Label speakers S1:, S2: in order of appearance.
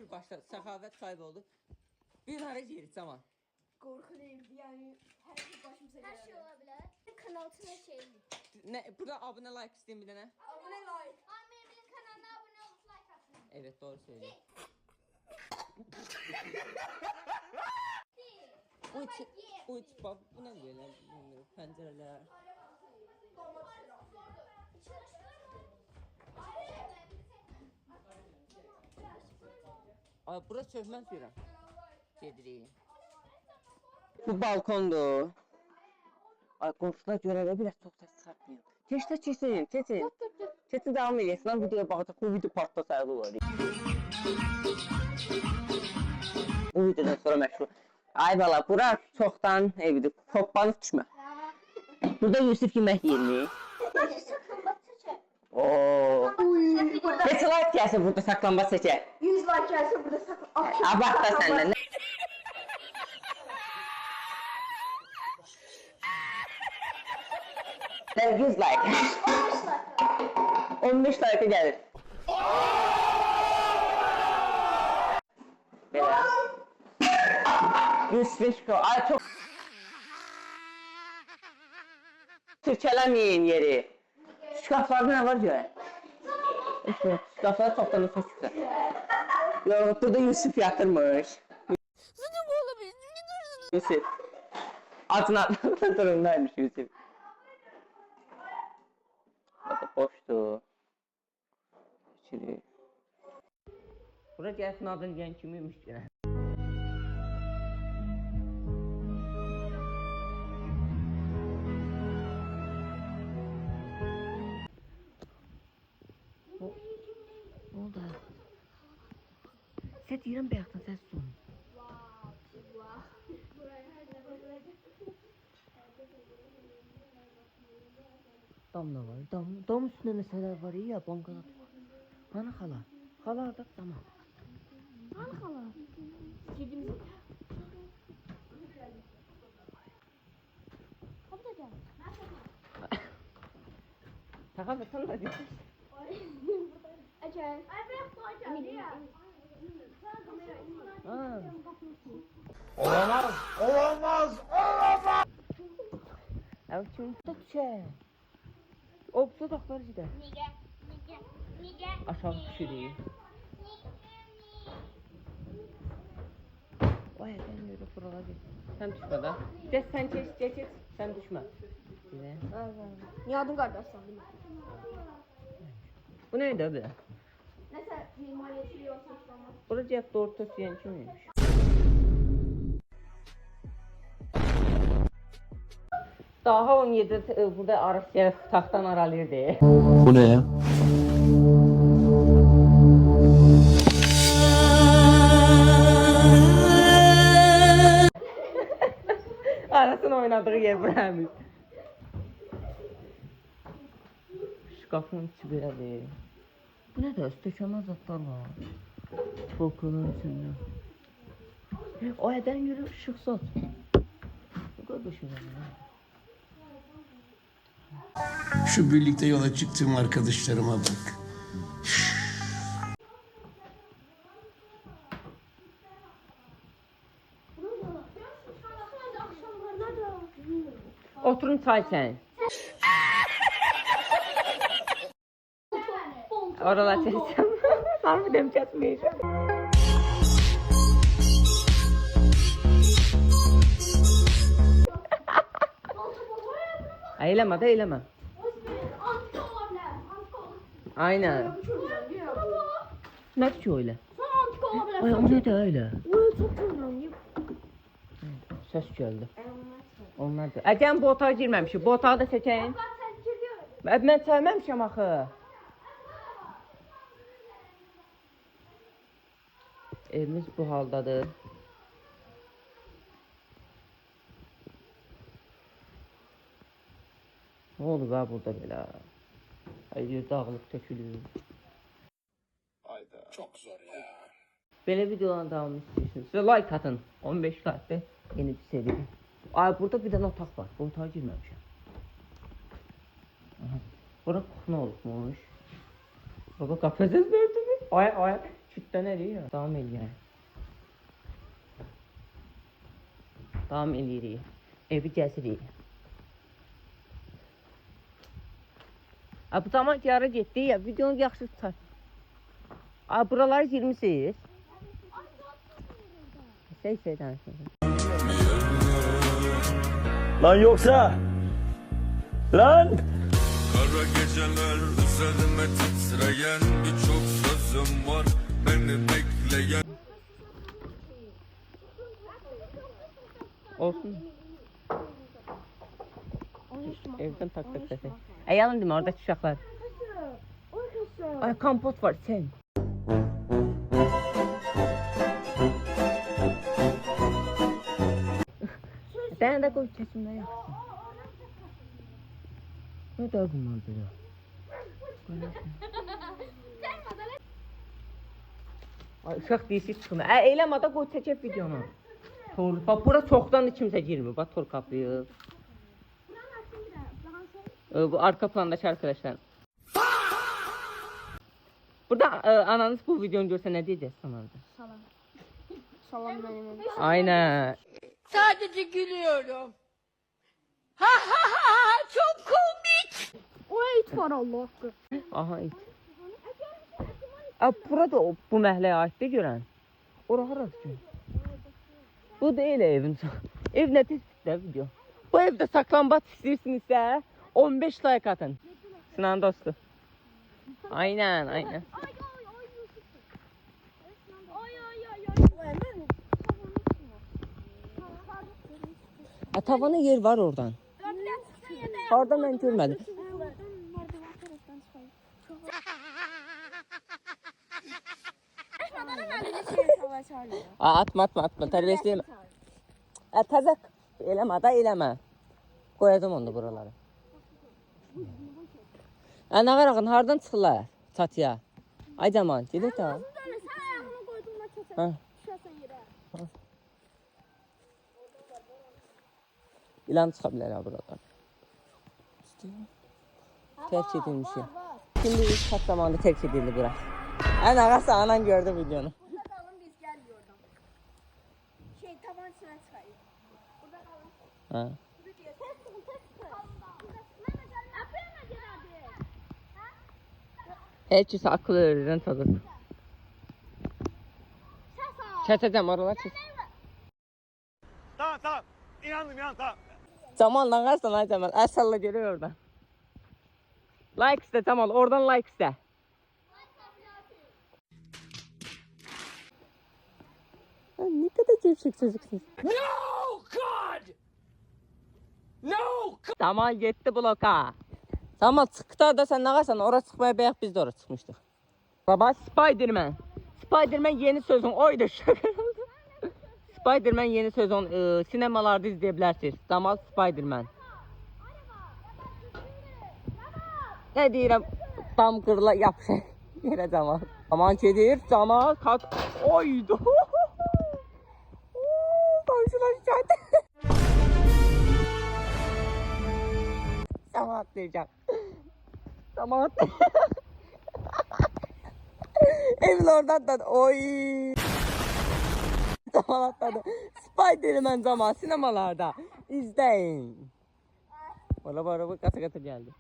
S1: birbaşa səxavət sahibi oldu. Bir hara yerik zaman.
S2: Qorxu deyildi, yəni hər şey başımıza gəlir.
S3: Hər şey ola bilər. Kanalına şeydir.
S1: Burada abunə, like istəyim bir dənə.
S2: Abunə, like.
S3: Amir'in kanalına abunə olup like atın.
S1: Evet, doğru söylüyor. Uç bak, bu ne böyle? Pencereler. Ay, burası çökmez diyorum. Gedirik. Bu balkondur. Ay, qonşular görələ biraz çox səs çıxartmayın. Keçin. Keçin, devam edesin. Lan videoya baxacaq. Bu video partda sayılı olur. Bu videodan sonra məşğul. Ay bala, bura çoxdan evdir. Toplanıb düşmə. Burada Yusuf yemək yiyir. Ooo. Neçə like gəlsin burada saklambaç çəkək?
S2: 100 like gəlsin burada saklambaç.
S1: Abart da səndən. Sen 100 like. 15 like gelir. Böyle. 105 kilo. Ay çok. Sirkələməyin yeri. Şkaflarda ne var diyor? İşte şkaflarda toptan nefes çıkıyor. Yok, burada Yusuf yatırmış. Yusuf. Altına durumdaymış Yusuf. Bakın boştu. İçeri. Buraya gelsin adın diyen kimiymiş gene? Ne oldu? Sen deyirəm bayaqdan səs son. Damla var. Dam üstünde mesela var ya, bankada. Hani hala? Hala orada tamam.
S2: Hani hala? Cebimize. Kapıda gel.
S1: Taka baksana da diyorsun.
S2: Açar. Ay ben koyacağım ya.
S1: Olamaz. Ya kim tutacak? O bu dudakları gider.
S3: Niye?
S1: Aşağı düşürüyor. Vay ben yürü buralara git. Sen düşme da. Geç sen geç. Sen düşme. Güzel.
S2: Niye adın kardeş sandım?
S1: Bu neydi abi?
S2: Neyse mimariyeti yoksa işlemez.
S1: Burada cep doğru tosiyen kimiymiş? Daha 17 burada Arasya taxtdan aralayırdı.
S4: Bu ne ya?
S1: Arasın oynadığı yer buraymış. Şkafın içi belədir. Bu nə də? Stəkanlar zatlar var. Balkonun içində. O ədən yürü ışıq sat. Bu kadar şey var.
S5: Şu birlikte yola çıktığım arkadaşlarıma bak.
S1: Oturun çay içəyin. Oralar çəkəcəm. Harbiden kəsməyəcəm. Eyləmə də eyləmə. Aynen. Nədir ki öyle? Ay o ne de öyle? Ses geldi. Onlar da. Əcəm bu otağa girməmişik. Bu otağı da seçəyin. Mən sevməmişəm axı. Evimiz bu haldadır. Ne oldu be burada belə? Hayır, dağılıb tökülür.
S5: Hayda. Çok zor ya.
S1: Belə videoların davamını istəyirsiniz. Like atın. 15 like'de yeni bir seri. Ay burada bir dənə otaq var. Bu otağa girməmişəm. Bura kuxna olmuş. Baba qapı səs verdi mi? Ay. Kütlə nə deyir? Davam eləyək. Davam eləyirik. Evi gəzirik. Bu zaman ki ara getdi ya, videonu yaxşı tutar. Buraları girmişsiniz. Şey danışmayın.
S4: Lan yoksa lan
S6: Kara geceler üzerime titreyen birçok sözüm var beni bekleyen.
S1: Olsun. Evden tak sesi. Yalın değil mi oradaki uşaqlar? Ay kompot var sen. Sen de koy kesimde yapsın. Ne da bunlar ya? Ay uşaq değişik çıxmır. Eyləmə qoy çəkək videonu. Bax bura çoxdan kimsə girmir. Bax tor kapıyı. Bu arka plandakı arkadaşlar. Burada ananız bu videonu görsə nə deyəcək sana?
S2: Salam. Salam benim.
S1: Aynen.
S7: Sadece gülüyorum. Ha ha ha ha çok komik.
S2: O it var Allah haqqı.
S1: Aha it. Burada bu məhəlləyə aiddir görən. Ora haradır ki? Bu değil evin. Ev nə tezdə video. Bu evdə saklambaç istəyirsinizsə 15 like atın. Sinan dostu. Aynen aynen. Tavanı yer var oradan. Oradan ben görmedim. Atma. Terbiyesizliyim. Tazak. Eleme da eleme. Koyacağım onu buralara. Ne var hardan çıxırlar? Çatıya. Ay Camal, gedək ta.
S2: Sən ayağını qoyduğunda
S1: Ha.
S2: düşəsən yerə.
S1: İlan çıxa bilər ha buradan. Terk edilmiş ya. Şimdi biz kat zamanında terk edildi bura. Ağası anan gördü videonu.
S2: Burada qalın biz gəldik oradan. Tavan içinə çıxayıq. Burada qalın.
S1: Ha.
S2: Tez çıxın, tez çıxın. Apayana gedədik.
S1: Herkese akıl öğreden tadır. Çatacağım oralar çat.
S4: Tamam inandım tamam.
S1: Cemal ağarsan ha Cemal. Əsalla görüyor oradan. Like iste Cemal. Oradan like iste. Ne kadar gevşek çocuksun.
S4: No God. No.
S1: Cemal gitti bloka. Cemal çıktı da sen ağarsan oraya çıkmaya bayaq biz de oraya çıkmıştık. Baba Spiderman. Spiderman yeni sezon oydu şaka oldu. Spiderman yeni sezon sinemalarda izleyebilirsiniz. Cemal Spiderman. Ne deyirəm? Tam qırla yapışır. Yerə Cemal. Aman gedir. Cemal kat. Oydu. Komşular şahit. Cemal atlayacak. Cemal atlayacak. Evin oradan da oy. Cemal atladı. Spiderman Cemal sinemalarda. İzleyin. Valla bu araba kata geldi.